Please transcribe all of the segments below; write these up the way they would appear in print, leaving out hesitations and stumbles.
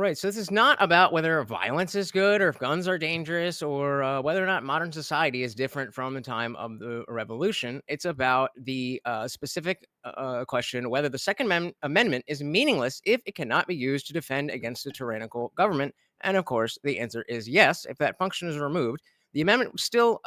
Right. So this is not about whether violence is good or if guns are dangerous or whether or not modern society is different from the time of the revolution. It's about the specific question whether the Amendment is meaningless if it cannot be used to defend against a tyrannical government. And of course, the answer is yes. If that function is removed, the amendment still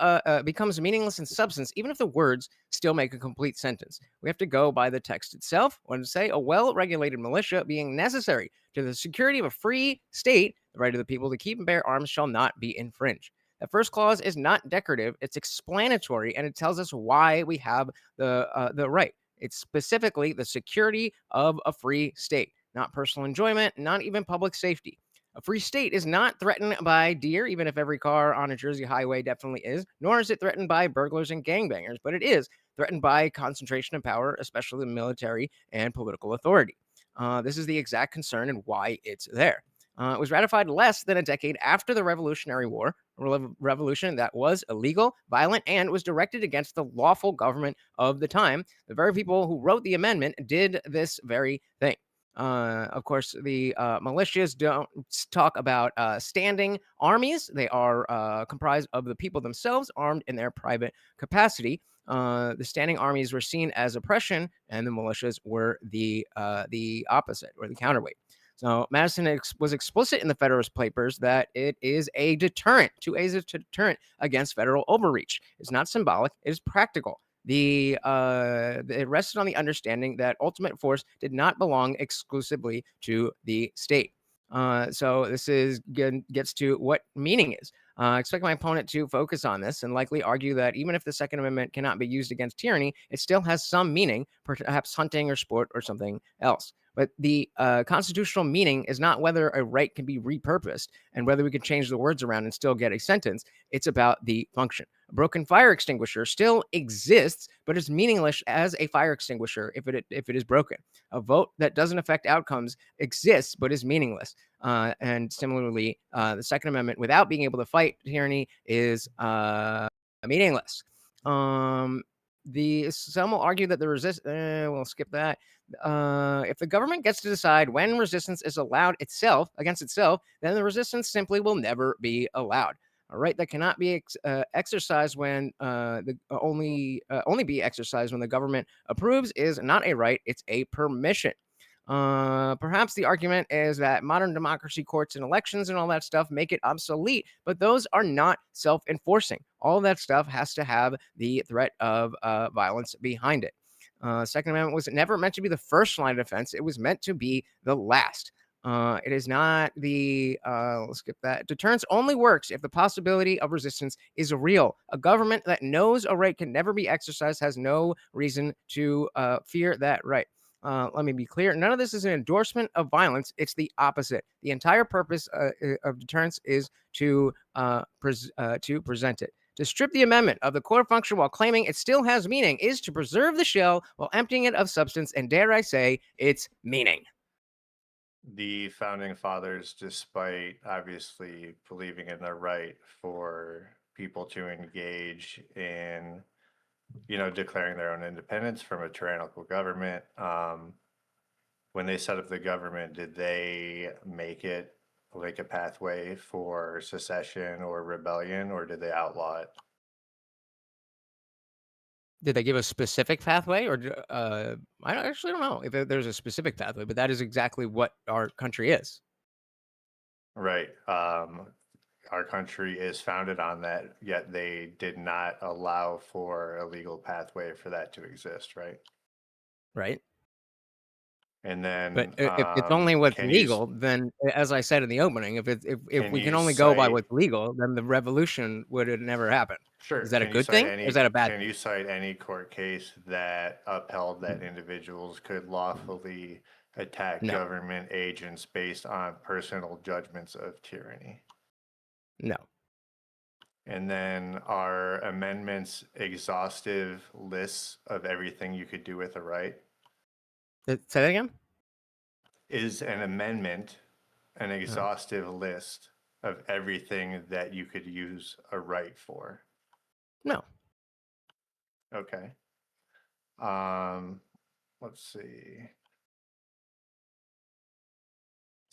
becomes meaningless in substance, even if the words still make a complete sentence. We have to go by the text itself. When to say a well regulated militia being necessary to the security of a free state, the right of the people to keep and bear arms shall not be infringed. The first clause is not decorative, it's explanatory, and it tells us why we have the right. It's specifically the security of a free state, not personal enjoyment, not even public safety. A free state is not threatened by deer, even if every car on a Jersey highway definitely is, nor is it threatened by burglars and gangbangers, but it is threatened by concentration of power, especially the military and political authority. This is the exact concern and why it's there. It was ratified less than a decade after the Revolutionary War, a revolution that was illegal, violent, and was directed against the lawful government of the time. The very people who wrote the amendment did this very thing. Of course, the militias don't talk about standing armies. They are comprised of the people themselves, armed in their private capacity. The standing armies were seen as oppression, and the militias were the opposite or the counterweight. So Madison was explicit in the Federalist Papers that it is a deterrent against federal overreach. It's not symbolic; it is practical. It rested on the understanding that ultimate force did not belong exclusively to the state. So this gets to what meaning is. I expect my opponent to focus on this and likely argue that even if the Second Amendment cannot be used against tyranny, it still has some meaning, perhaps hunting or sport or something else. But the constitutional meaning is not whether a right can be repurposed and whether we can change the words around and still get a sentence. It's about the function. A broken fire extinguisher still exists, but it's meaningless as a fire extinguisher if it is broken. A vote that doesn't affect outcomes exists, but is meaningless. And similarly, the Second Amendment, without being able to fight tyranny, is meaningless. Some will argue that the resist. We'll skip that. If the government gets to decide when resistance is allowed against itself, then the resistance simply will never be allowed. A right that cannot be exercised when only be exercised when the government approves is not a right; it's a permission. Perhaps the argument is that modern democracy, courts, and elections and all that stuff make it obsolete, but those are not self enforcing. All that stuff has to have the threat of violence behind it. Second Amendment was never meant to be the first line of defense, it was meant to be the last. It is not let's skip that. Deterrence only works if the possibility of resistance is real. A government that knows a right can never be exercised has no reason to fear that right. Let me be clear. None of this is an endorsement of violence. It's the opposite. The entire purpose of deterrence is to present it. To strip the amendment of the core function while claiming it still has meaning is to preserve the shell while emptying it of substance, and dare I say, its meaning. The founding fathers, despite obviously believing in the right for people to engage in, declaring their own independence from a tyrannical government, when they set up the government, did they make it like a pathway for secession or rebellion, or did they outlaw it? Did they give a specific pathway, or I actually don't know if there's a specific pathway, but that is exactly what our country is. Right. Our country is founded on that, yet they did not allow for a legal pathway for that to exist, right? Right? And But then if it's only what's can you legal, then as I said in the opening, if can we can you only go by cite what's legal, then the revolution would have never happened. sure, Is that a good thing or is that a bad can thing? you cite any court case that upheld that individuals could lawfully attack No, government agents based on personal judgments of tyranny? no. And then are amendments exhaustive lists of everything you could do with a right? Say that again? Is an amendment an Uh, exhaustive list of everything that you could use a right for? no. Okay. Um, let's see.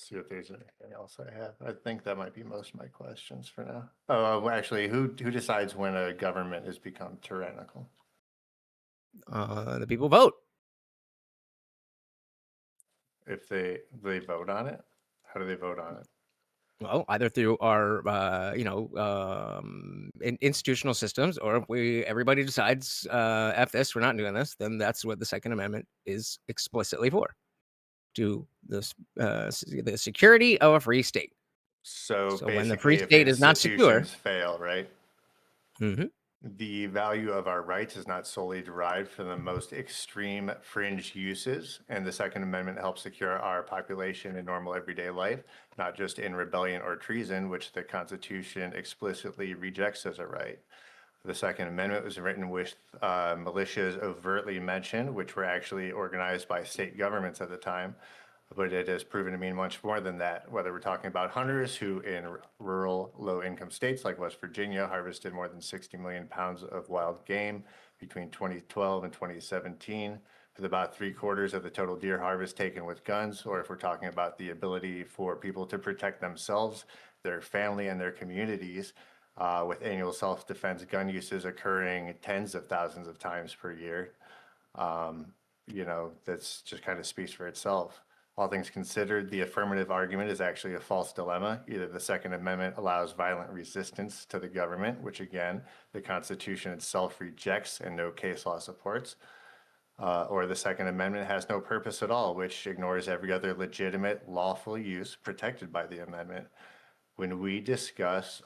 see if there's anything else I have. I think that might be most of my questions for now. Oh, well, actually, who decides when a government has become tyrannical? The people vote. If they vote on it, how do they vote on it? Well, either through our, institutional systems, or if everybody decides, "F this, we're not doing this," then that's what the Second Amendment is explicitly for, to the security of a free state. So So when the free basically, if state is not secure. institutions fail, right? Mhm. The value of our rights is not solely derived from the most extreme fringe uses, and the Second Amendment helps secure our population in normal everyday life, not just in rebellion or treason, which the Constitution explicitly rejects as a right. The Second Amendment was written with militias overtly mentioned, which were actually organized by state governments at the time, but it has proven to mean much more than that. Whether we're talking about hunters who in rural low-income states like West Virginia harvested more than 60 million pounds of wild game between 2012 and 2017, with about three-quarters of the total deer harvest taken with guns, or if we're talking about the ability for people to protect themselves, their family, and their communities, with annual self-defense gun uses occurring tens of thousands of times per year. Um, that's just kind of speaks for itself. All things considered, the affirmative argument is actually a false dilemma. Either the Second Amendment allows violent resistance to the government, which again, the Constitution itself rejects and no case law supports, or the Second Amendment has no purpose at all, which ignores every other legitimate, lawful use protected by the amendment. When we discuss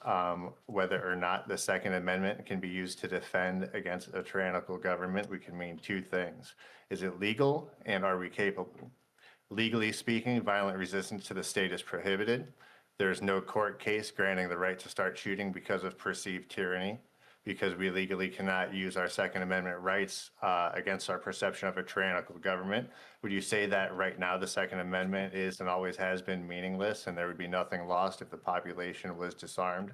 whether or not the Second Amendment can be used to defend against a tyrannical government, we can mean two things. Is it legal, and are we capable? Legally speaking, violent resistance to the state is prohibited. There is no court case granting the right to start shooting because of perceived tyranny, because we legally cannot use our Second Amendment rights against our perception of a tyrannical government. Would you say that right now the Second Amendment is and always has been meaningless, and there would be nothing lost if the population was disarmed?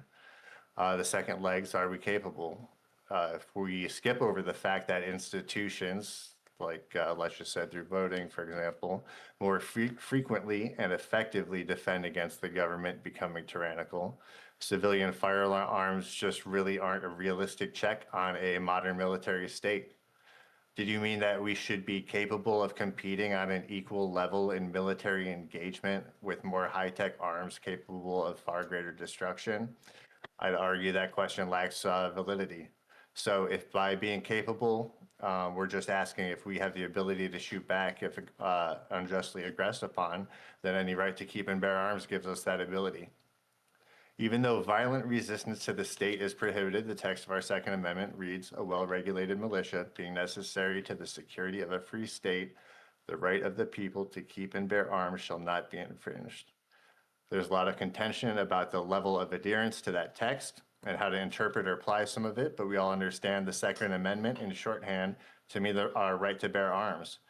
The second legs, are we capable? If we skip over the fact that institutions, like let's just say through voting, for example, more frequently and effectively defend against the government becoming tyrannical, civilian firearms just really aren't a realistic check on a modern military state. Did you mean that we should be capable of competing on an equal level in military engagement with more high-tech arms capable of far greater destruction? I'd argue that question lacks validity. So if by being capable, we're just asking if we have the ability to shoot back if unjustly aggressed upon, then any right to keep and bear arms gives us that ability. Even though violent resistance to the state is prohibited, the text of our Second Amendment reads, "A well-regulated militia being necessary to the security of a free state, the right of the people to keep and bear arms shall not be infringed." There's a lot of contention about the level of adherence to that text and how to interpret or apply some of it, but we all understand the Second Amendment in shorthand to mean our right to bear arms.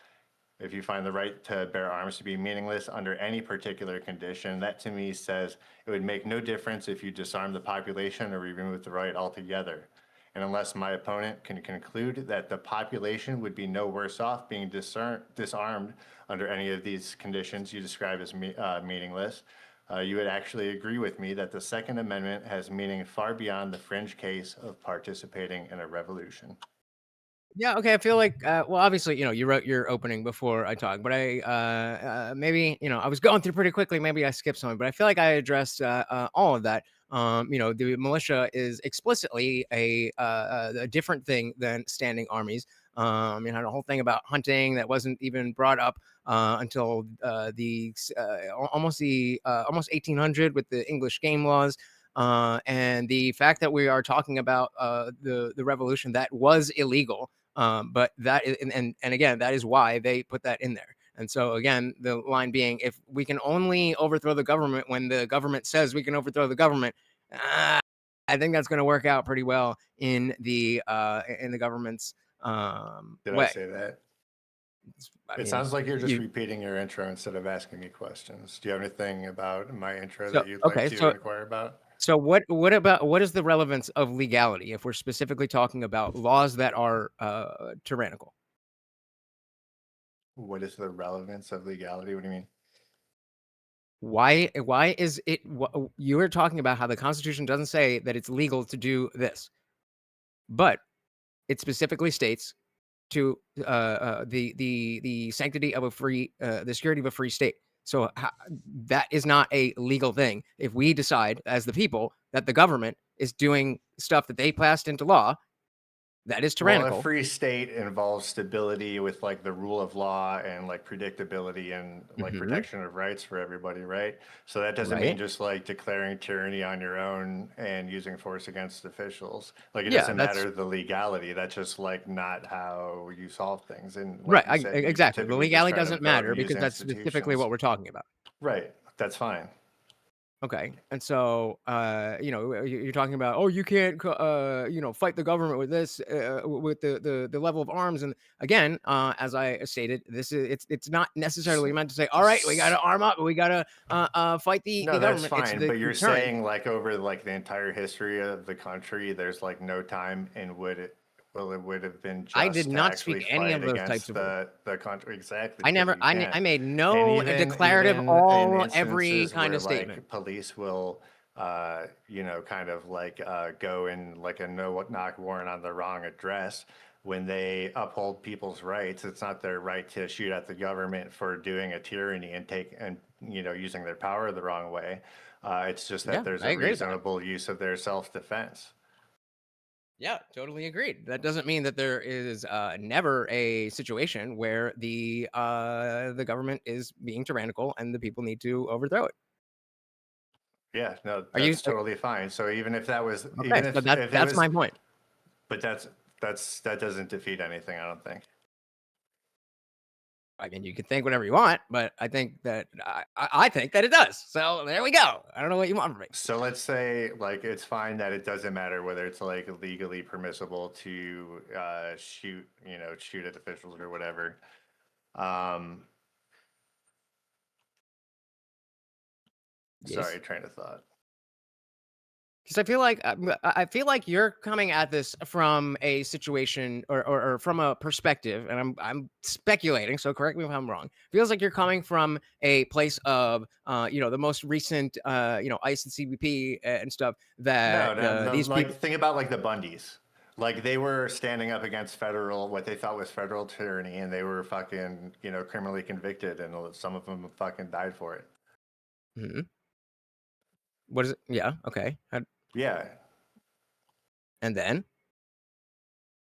If you find the right to bear arms to be meaningless under any particular condition, that to me says it would make no difference if you disarm the population or remove the right altogether. And unless my opponent can conclude that the population would be no worse off being disarmed under any of these conditions you describe as meaningless, you would actually agree with me that the Second Amendment has meaning far beyond the fringe case of participating in a revolution. Yeah, okay, I feel like, well, obviously, you wrote your opening before I talked, but maybe, I was going through pretty quickly, maybe I skipped something, but I feel like I addressed, all of that. The militia is explicitly a different thing than standing armies. The whole thing about hunting that wasn't even brought up until almost 1800 with the English game laws. And the fact that we are talking about the revolution that was illegal, but that is, and again, that is why they put that in there. And so again, the line being, if we can only overthrow the government when the government says we can overthrow the government, uh, I think that's going to work out pretty well in the government's Did I way. say that? I It mean, sounds like you're just you repeating your intro instead of asking me questions. Do you have anything about my intro so that you'd like okay, to so inquire about? what is the relevance of legality if we're specifically talking about laws that are tyrannical? What is the relevance of legality? What do you mean? Why is it you were talking about how the Constitution doesn't say that it's legal to do this, but it specifically states to the sanctity of a free the security of a free state. So that is not a legal thing. If we decide as the people that the government is doing stuff that they passed into law, that is Well, a tyrannical. free state involves stability with like the rule of law and like predictability and like Hmm. protection of rights for everybody, right? So that doesn't mean Right? just like declaring tyranny on your own and using force against officials. Like it Yeah, doesn't that's matter the legality. That's just like not how you solve things. And right. like you said, you Exactly. The typically just legality try to doesn't vote matter and use because that's specifically institutions. what we're talking about. Right. That's fine. Okay, and so, you're talking about, "Oh, you can't fight the government with this, with the level of arms," and again, as I stated, this is it's not S- necessarily meant to say, "Alright, we gotta s- arm up, we gotta, fight the No, that's government." It's fine. the But you're deterrent. saying like over like the entire history of the country, there's like no time in would it well it would have been I did just to not actually speak any fight of those types against of words. the country exactly I because never you can't. I made And no declarative even in all every instances kind where of statement. like police will kind of like go in like a no knock warrant on the wrong address when they uphold people's rights, it's not their right to shoot at the government for doing a tyranny and take and using their power the wrong way. It's just that Yeah, there's I a agree with that. reasonable use of their self-defense. Yeah, totally agreed. That doesn't mean that there is never a situation where the government is being tyrannical and the people need to overthrow it. Yeah, no, Are you that's totally fine. So even if that was, okay? even So if it that's was, my point. but that doesn't defeat anything, I don't think. I mean, you can think whatever you want, but I think that I think that it does. So there we go. I don't know what you want from me. So let's say like it's fine that it doesn't matter whether it's like legally permissible to shoot at officials or whatever. Um, Yes. sorry, train of thought. Because I feel like you're coming at this from a situation or from a perspective, and I'm speculating. So correct me if I'm wrong. Feels like you're coming from a place of the most recent ICE and CBP and stuff No, that no, no, these like people. think about like the Bundys. Like they were standing up against federal, what they thought was federal tyranny, and they were fucking, criminally convicted, and some of them fucking died for it. Mhm. What is it? Yeah. Okay. Yeah. And then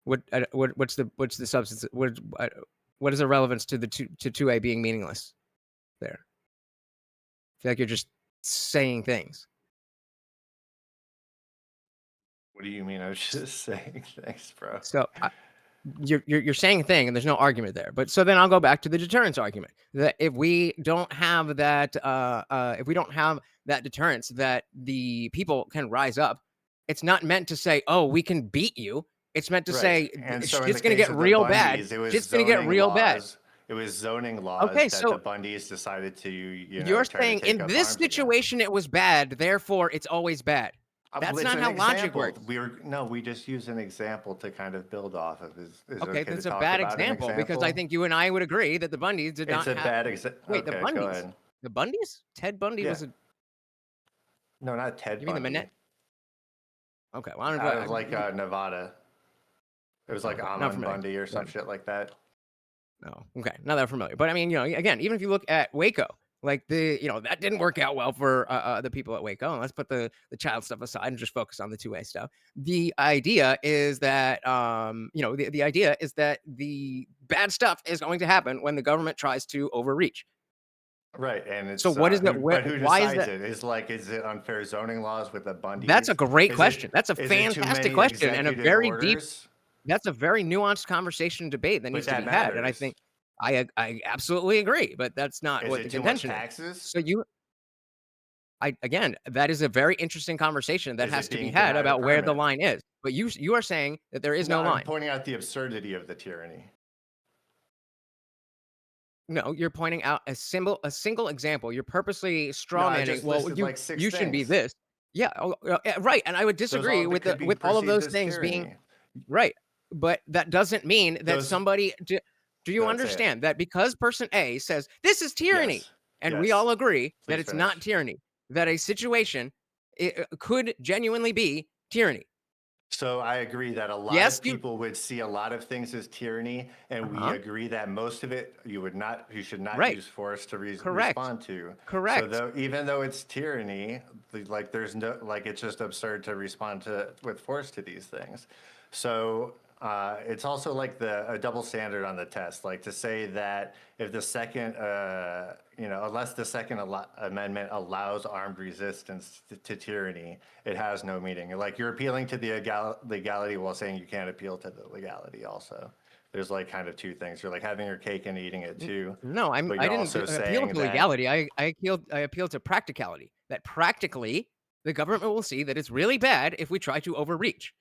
what's the substance? What is the relevance to the two A being meaningless? There. I feel like you're just saying things. What do you mean? I was just saying thanks, bro. So you're saying a thing, and there's no argument there. But so then I'll go back to the deterrence argument that if we don't have that deterrence that the people can rise up, it's not meant to say, "Oh, we can beat you." It's meant to Right. say, And so in the "Shit's gonna case get of the real bad. Bundys, it was Shit's gonna get zoning real bad." laws. It was zoning laws Okay, that the so Bundys decided to, you're try to saying take in up this arms against. situation it was bad, therefore it's always bad. That's It's not an how logic example. works. We were no, we just use an example to kind of build off of. Is it Okay, okay to that's a talk bad about an example because I example? think you and I would agree that the Bundys did It's not a have. bad example. Wait, the Okay, go Bundys? ahead. The Bundys? Ted Bundy Yeah. was a. No, not Ted You mean the Bundy. Manette? Okay, well, I don't. Out of like Nevada. It was like Okay, not Ammon familiar. Bundy or Go some ahead. shit like that. No, okay, not that familiar. But I mean, again, even if you look at Waco, like that didn't work out well for the people at Waco. And let's put the child stuff aside and just focus on the two-way stuff. The idea is that the idea is that the bad stuff is going to happen when the government tries to overreach. Right, and So it's what is that? but who Why is decides that? it? Is it unfair zoning laws with the That's a Bundys? great Is it question. That's a is it too fantastic many question and a executive very deep. orders? That's a very nuanced conversation debate that But needs to that be had. And I matters. think I absolutely agree, but that's not Is what it the too much contention is. taxes? So I again, that is a very interesting conversation that Is has it to be being had denied a about where the permit? line is. But you are saying that there is No, no I'm line. pointing out the absurdity of the tyranny. No, you're pointing out a single example. You're purposely No, straw I manning. just Well, listed like six you should be things. this. Yeah, right. And I would Those disagree all with the could be with all of perceived those as things being tyranny. right. But that doesn't mean that Those somebody do you Go ahead, say it. understand that because person A says this is tyranny Yes. and we Yes. all agree that Please it's not finish. tyranny, that a situation could genuinely be tyranny. So I agree that a lot Yes, of you people would see a lot of things as tyranny, and we uh-huh. agree that most of it you should not Right. use force to Correct. respond to. So Correct. though, even though it's tyranny, like there's no, like it's just absurd to respond to with force to these things. So it's also like a double standard on the test, like to say that if the second, unless the Second Amendment allows armed resistance to tyranny, it has no meaning. Like you're appealing to the legality while saying you can't appeal to the legality. Also, there's like kind of two things. You're like having your cake and eating it N too, no, but I you're didn't also appeal saying to that. legality. I appealed to practicality. That practically, the government will see that it's really bad if we try to overreach.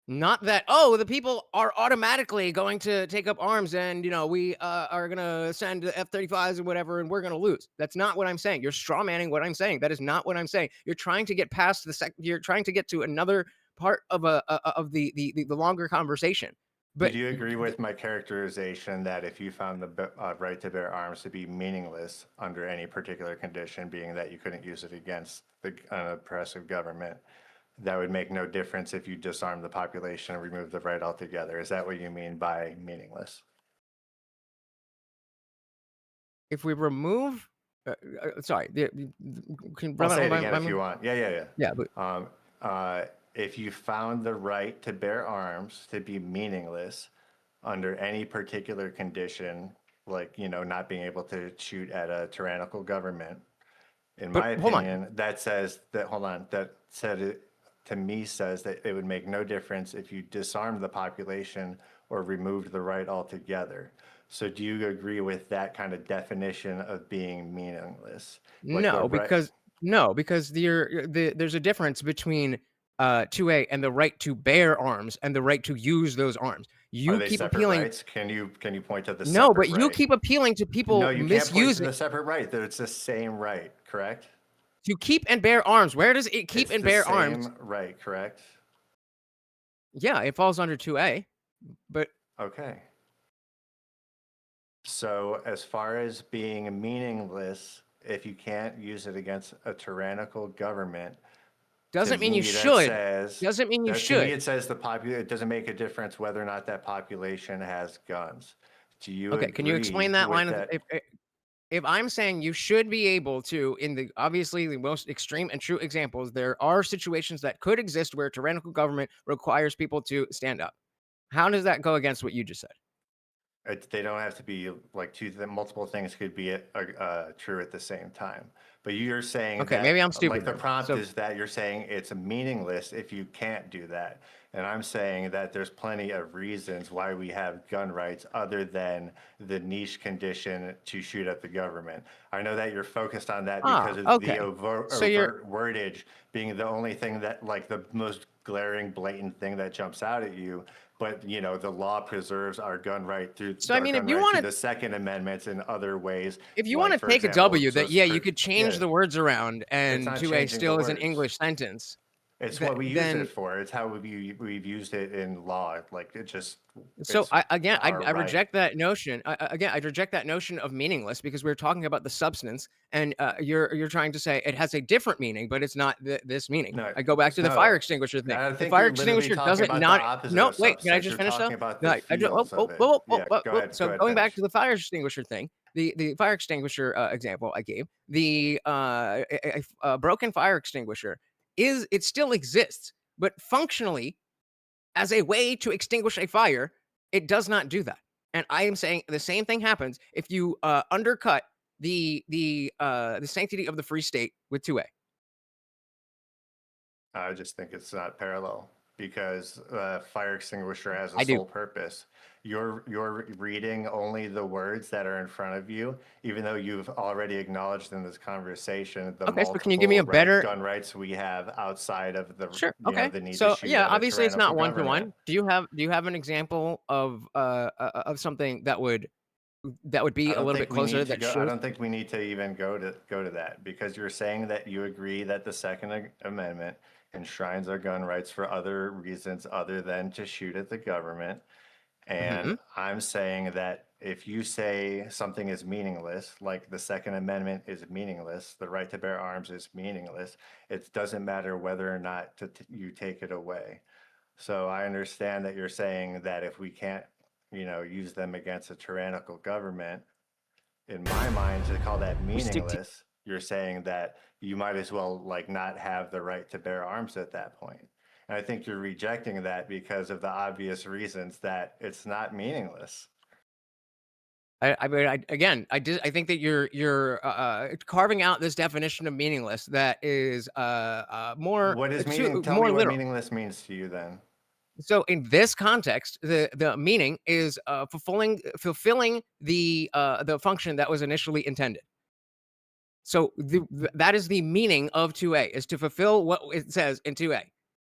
Not that, "Oh, the people are automatically going to take up arms and, we, are gonna send the F-35s or whatever, and we're gonna lose." That's not what I'm saying. You're straw manning what I'm saying. That is not what I'm saying. You're trying to get past you're trying to get to another part of of the longer conversation. Did But you agree with my characterization that if you found the right to bear arms to be meaningless under any particular condition, being that you couldn't use it against the oppressive government, that would make no difference if you disarm the population and remove the right altogether? Is that what you mean by meaningless? if we remove sorry, can I'll run that say one it again by if me? you want. Yeah, yeah, yeah. Yeah, but Um, if you found the right to bear arms to be meaningless under any particular condition, like, not being able to shoot at a tyrannical government, in my hold on. opinion, that says that, hold on, that said it to me says that it would make no difference if you disarmed the population or removed the right altogether. So do you agree with that kind of definition of being meaningless? Like the No, right, because no, because there's a difference between 2A and the right to bear arms and the right to use those arms. are You they keep separate appealing rights? Can you point to the No, separate but you right? keep appealing to No, people you can't point to misusing the separate right. That it's the same right, correct? to keep and bear arms. Where does it keep It's and the bear arms? same right, correct? Yeah, it falls under 2A, but Okay. So as far as being meaningless, if you can't use it against a tyrannical government, to doesn't mean you me that should. says Doesn't mean you that to me should. it says it doesn't make a difference whether or not that population has guns. Do you Okay, can you explain agree that with line of that? if I'm saying you should be able to, in the obviously the most extreme and true examples, there are situations that could exist where tyrannical government requires people to stand up. How does that go against what you just said? They don't have to be like multiple things could be true at the same time. But you're saying Okay, maybe that, I'm like stupid the then. prompt So is that you're saying it's meaningless if you can't do that. And I'm saying that there's plenty of reasons why we have gun rights other than the niche condition to shoot at the government. I know that you're focused on that because of the okay. So you're overt wordage being the only thing that, like the most glaring, blatant thing that jumps out at you. But the law preserves our gun right through so I our mean, gun right through the Second Amendment in other ways. if you Like, wanna for take a example, W that, just yeah, you for could change yeah, the words around it's and not 2A changing the still is an words. English sentence, It's th what we use it then for. It's how we've used it in law. Like so it's I again, our I right. reject that notion. Again, I reject that notion of meaningless because we're talking about the substance, and you're trying to say it has a different meaning, but it's not this meaning. No, I go back to the fire no. extinguisher thing. I The think fire you're literally extinguisher talking doesn't about the not. opposite No, of wait, can I substance. just You're finish though? talking about No, the I do. feels of it. Yeah, go So ahead, going back finish. to the fire extinguisher thing, the fire extinguisher example I gave, a broken fire extinguisher it still exists, but functionally as a way to extinguish a fire, it does not do that. And I am saying the same thing happens if you undercut the sanctity of the free state with 2A. I just think it's not parallel because fire extinguisher has a I do. sole purpose. You're reading only the words that are in front of you, even though you've already acknowledged in this conversation the Okay, so can you give me multiple a better gun rights we have outside of Sure. Okay. the need to So shoot yeah, at a obviously it's tyrannical not one to government. one. Do you have an example of something that would I be a don't little think bit we closer need to that go. I shows? don't think we need to even go to that because you're saying that you agree that the Second Amendment enshrines our gun rights for other reasons other than to shoot at the government. And Mhm. I'm saying that if you say something is meaningless, like the Second Amendment is meaningless, the right to bear arms is meaningless, it doesn't matter whether or not you take it away. So I understand that you're saying that if we can't, use them against a tyrannical government, in my mind, to call that We stick to meaningless, you're saying that you might as well like not have the right to bear arms at that point. And I think you're rejecting that because of the obvious reasons that it's not meaningless. I mean, I think that you're carving out this definition of meaningless that is, more, What is meaning? Tell me more what literal. meaningless means to you then. So in this context, the meaning is, fulfilling the function that was initially intended. So that is the meaning of 2A, is to fulfill what it says in 2A.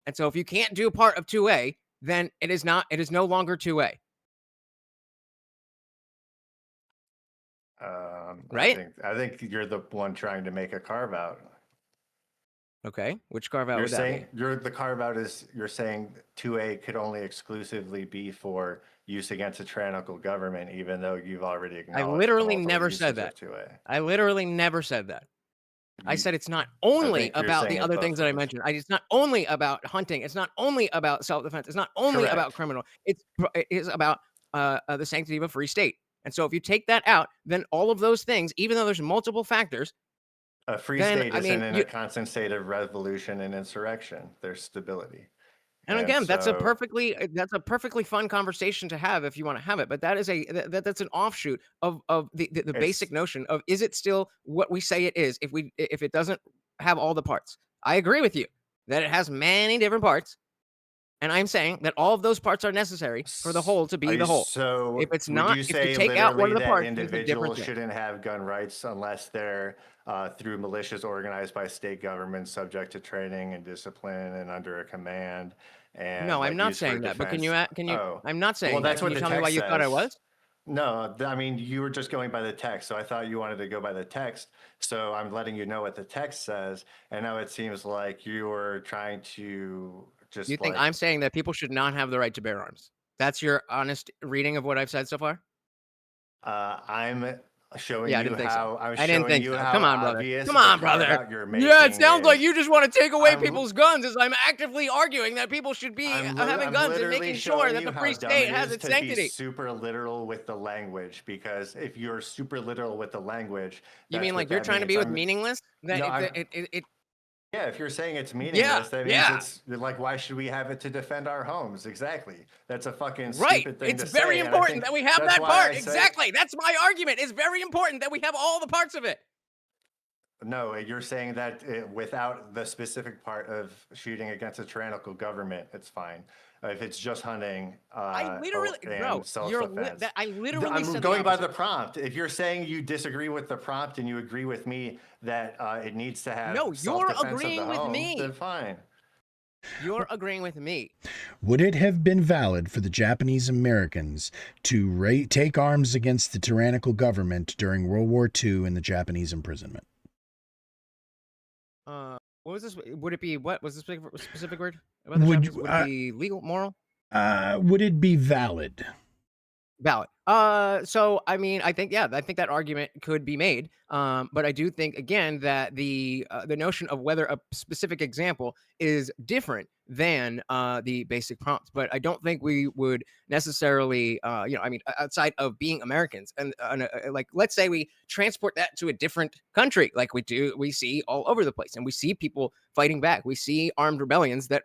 And so if you can't do part of 2A, then it is no longer 2A, right? I think you're the one trying to make a carve out. Okay. Which carve out You're would that saying be? the carve out is you're saying 2A could only exclusively be for use against a tyrannical government, even though you've already I acknowledged the literally multiple never said uses that. of 2A. I literally never said that. I You, said it's not I only think you're about saying the it other both things that I ways. mentioned. It's not only about hunting. It's not only about self-defense. It's not only about Correct. criminal. It is about the sanctity of a free state. And so if you take that out, then all of those things, even though there's multiple factors, A free then state I isn't mean, in a you constant state of revolution and insurrection. There's stability. and And again, so that's a perfectly fun conversation to have if you want to have it. But that is that's an offshoot of the basic it's notion of, is it still what we say it is if it doesn't have all the parts. I agree with you that it has many different parts. And I'm saying that all of those parts are necessary for the whole to Are be you the whole. If so it's would not, you if you say take out one of literally the that parts, then it's a different individuals thing. shouldn't have gun rights unless they're through militias organized by state governments, subject to training and discipline and under a command and No, I'm like not used for saying that. But defense? can you? Oh, I'm not well, saying that. that's Can what you the tell me why text you thought I says. was? No, I mean, you were just going by the text, so I thought you wanted to go by the text. So I'm letting you know what the text says. And now it seems like you were trying to You just think like I'm saying that people should not have the right to bear arms? That's your honest reading of what I've said so far? I'm showing Yeah, I you didn't think so. how I'm I didn't showing think you so. how Come on, brother. obvious Come the on, carve brother. out you're Yeah, it making sounds like is. you just want to take away I'm people's guns as I'm actively arguing that people should be having I'm guns and literally making sure showing that you the how free dumb state it has is its to be sanctity. super literal with the language because if you're super literal with the language, You that's mean what like you're that trying to means. be with I'm meaningless? no, That I'm it yeah, if you're saying it's yeah, meaningless, that means yeah. it's like why should we have it to defend our homes? Exactly. That's a fucking Right. stupid thing It's to very say and I important think that we have that's that why part. I say Exactly. That's my argument. It's very important that we have all the parts of it. no, you're saying that without the specific part of shooting against a tyrannical government, it's fine. If it's just hunting I literally, and bro, self-defense. I literally I'm said the going by opposite. the prompt. If you're saying you disagree with the prompt and you agree with me that it needs to have No, you're self-defense of the agreeing with home, then me. fine. You're agreeing with me. Would it have been valid for the Japanese Americans to take arms against the tyrannical government during World War II in the Japanese imprisonment? What was this? Would it be, what was the specific word about the Would Japanese? Would it be legal, moral? would it be valid? Valid. So I mean, I think, yeah, I think that argument could be made. But I do think again that the notion of whether a specific example is different than the basic prompt. But I don't think we would necessarily, I mean, outside of being Americans, and like, let's say we transport that to a different country, like we see all over the place, and we see people fighting back. We see armed rebellions that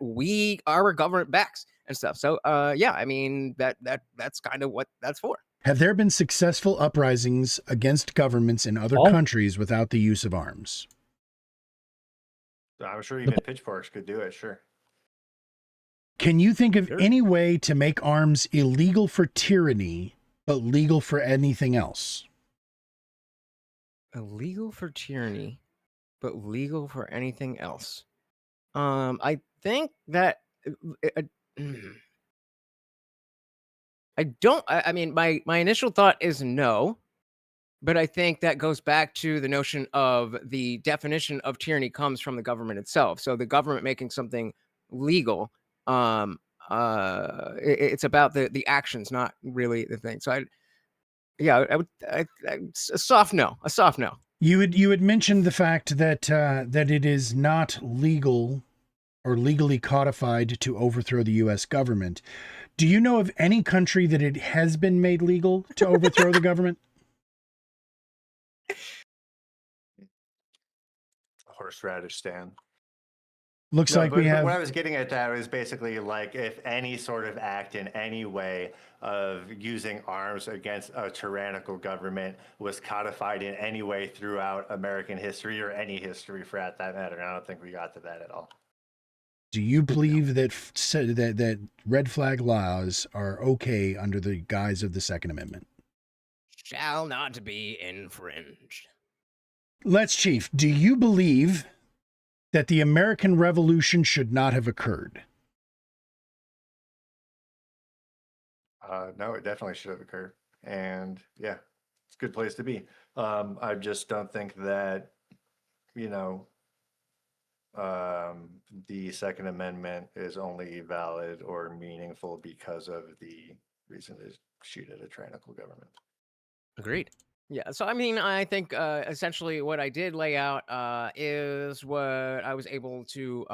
our government backs and stuff. So yeah, I mean that's kind of what that's for. Have there been successful uprisings against governments in other All countries without the use of arms? I'm sure the even pitchforks could do it, sure. Can you think of Sure. any way to make arms illegal for tyranny, but legal for anything else? Illegal for tyranny, but legal for anything else. I think that uh, I don't. I mean, my initial thought is no. But I think that goes back to the notion of the definition of tyranny comes from the government itself. So the government making something legal, it's about the actions, not really the thing. So Yeah, a soft no, a soft no. You had mentioned the fact that that it is not legal or legally codified to overthrow the U.S. government. Do you know of any country that it has been made legal to overthrow the government? Horseradish stand. Looks No, like we but what I have. was getting at that was basically like if any sort of act in any way of using arms against a tyrannical government was codified in any way throughout American history or any history for that matter. I don't think we got to that at all. Do you No. believe that that red flag laws are okay under the guise of the Second Amendment? Shall not be infringed. Let's Chief, do you believe that the American Revolution should not have occurred? No, it definitely should have occurred. And yeah, it's a good place to be. I just don't think that, you know, the Second Amendment is only valid or meaningful because of the reason to shoot at a tyrannical government. Agreed. Yeah. So I mean, I think essentially what I did lay out is what I was able to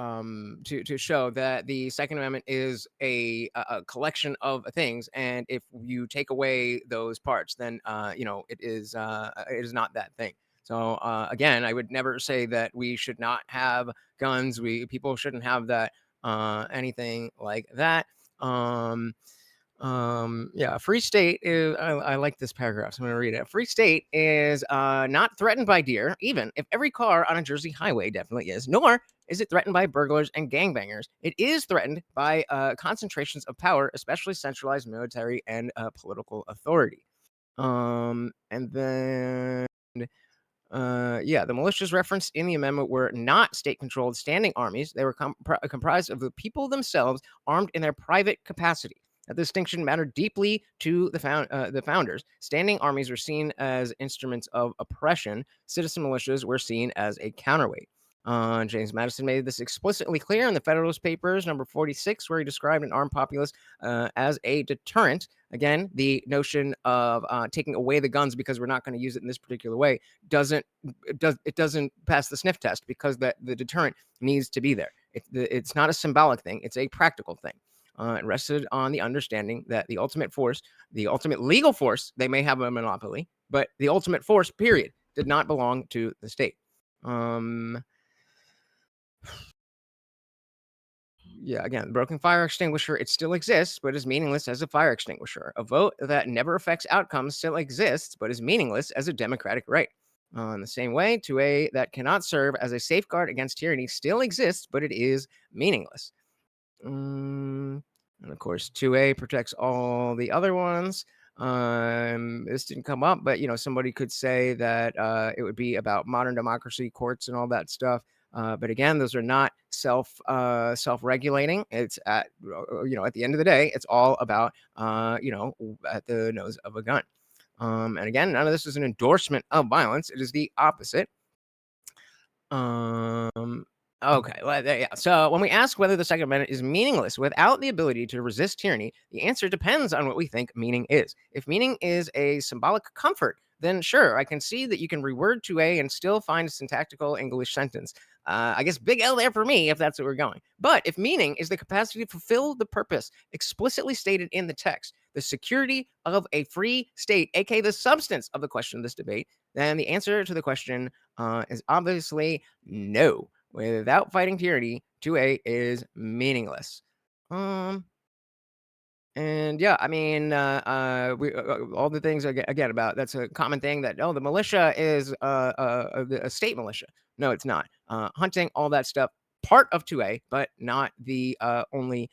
show that the Second Amendment is a collection of things, and if you take away those parts, then it is not that thing. So again, I would never say that we should not have guns. We people shouldn't have that anything like that. Yeah, a free state is, I like this paragraph, so I'm going to read it. A free state is not threatened by deer, even if every car on a Jersey highway definitely is, nor is it threatened by burglars and gangbangers. It is threatened by concentrations of power, especially centralized military and political authority. And then yeah, the militias referenced in the amendment were not state-controlled standing armies. They were comprised of the people themselves, armed in their private capacity. That distinction mattered deeply to the founders. Standing armies were seen as instruments of oppression. Citizen militias were seen as a counterweight. James Madison made this explicitly clear in the Federalist Papers, number 46, where he described an armed populace as a deterrent. Again, the notion of taking away the guns because we're not going to use it in this particular way doesn't pass the sniff test because the deterrent needs to be there. It's not a symbolic thing; it's a practical thing. It rested on the understanding that the ultimate force, the ultimate legal force, they may have a monopoly, but the ultimate force, period, did not belong to the state. Yeah, again, the broken fire extinguisher, it still exists, but is meaningless as a fire extinguisher. A vote that never affects outcomes still exists, but is meaningless as a democratic right. In the same way, 2A that cannot serve as a safeguard against tyranny still exists, but it is meaningless. And of course, 2A protects all the other ones. This didn't come up, but somebody could say that it would be about modern democracy, courts, and all that stuff. But again, those are not self-regulating. It's at the end of the day, it's all about at the nose of a gun. And again, none of this is an endorsement of violence. It is the opposite. Okay. Well, yeah. So when we ask whether the Second Amendment is meaningless without the ability to resist tyranny, the answer depends on what we think meaning is. If meaning is a symbolic comfort, then sure, I can see that you can reword 2A and still find a syntactical English sentence. I guess big L there for me if that's what we're going. But if meaning is the capacity to fulfill the purpose explicitly stated in the text, the security of a free state, aka the substance of the question of this debate, then the answer to the question is obviously no. Without fighting tyranny, 2A is meaningless. And yeah, I mean, all the things again about that's a common thing that the militia is a state militia. No, it's not. Hunting, all that stuff, part of 2A, but not the only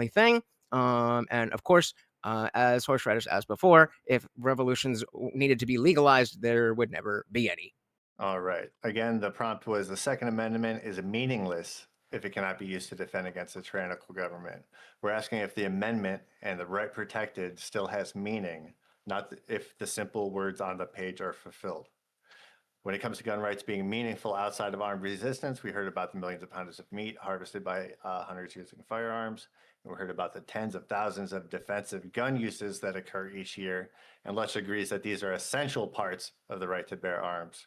thing. And of course, as horseradish asked before, if revolutions needed to be legalized, there would never be any. All right. Again, the prompt was the Second Amendment is meaningless if it cannot be used to defend against a tyrannical government. We're asking if the amendment and the right protected still has meaning, not if the simple words on the page are fulfilled. When it comes to gun rights being meaningful outside of armed resistance, we heard about the millions of pounds of meat harvested by hunters using firearms. And we heard about the tens of thousands of defensive gun uses that occur each year. And Lush agrees that these are essential parts of the right to bear arms.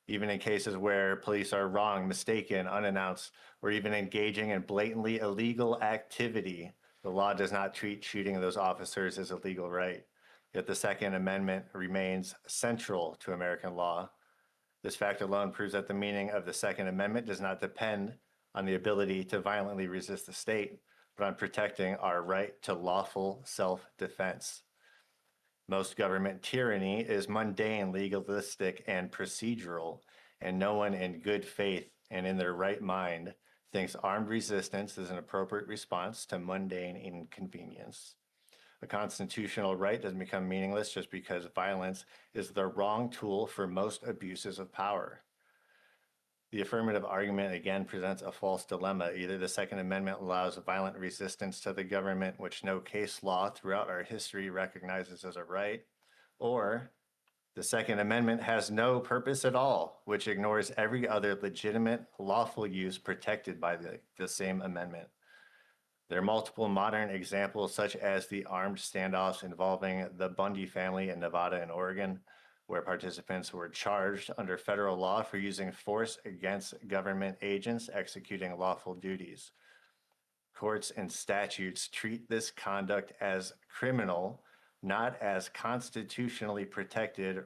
Even in cases where police are wrong, mistaken, unannounced, or even engaging in blatantly illegal activity, the law does not treat shooting those officers as a legal right. Yet the Second Amendment remains central to American law. This fact alone proves that the meaning of the Second Amendment does not depend on the ability to violently resist the state, but on protecting our right to lawful self-defense. Most government tyranny is mundane, legalistic, and procedural, and no one in good faith and in their right mind thinks armed resistance is an appropriate response to mundane inconvenience. A constitutional right doesn't become meaningless just because violence is the wrong tool for most abuses of power. The affirmative argument again presents a false dilemma. Either the Second Amendment allows violent resistance to the government, which no case law throughout our history recognizes as a right, or the Second Amendment has no purpose at all, which ignores every other legitimate, lawful use protected by the same amendment. There are multiple modern examples, such as the armed standoffs involving the Bundy family in Nevada and Oregon, where participants were charged under federal law for using force against government agents executing lawful duties. Courts and statutes treat this conduct as criminal, not as constitutionally protected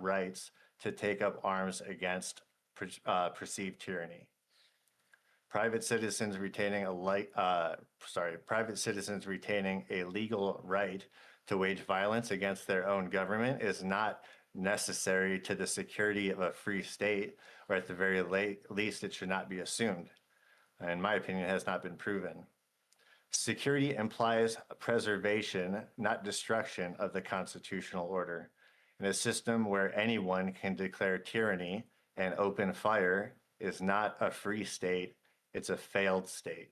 rights to take up arms against perceived tyranny. Private citizens retaining a legal right to wage violence against their own government is not necessary to the security of a free state, or at the very least, it should not be assumed. In my opinion, it has not been proven. Security implies preservation, not destruction of the constitutional order. In a system where anyone can declare tyranny and open fire is not a free state, it's a failed state.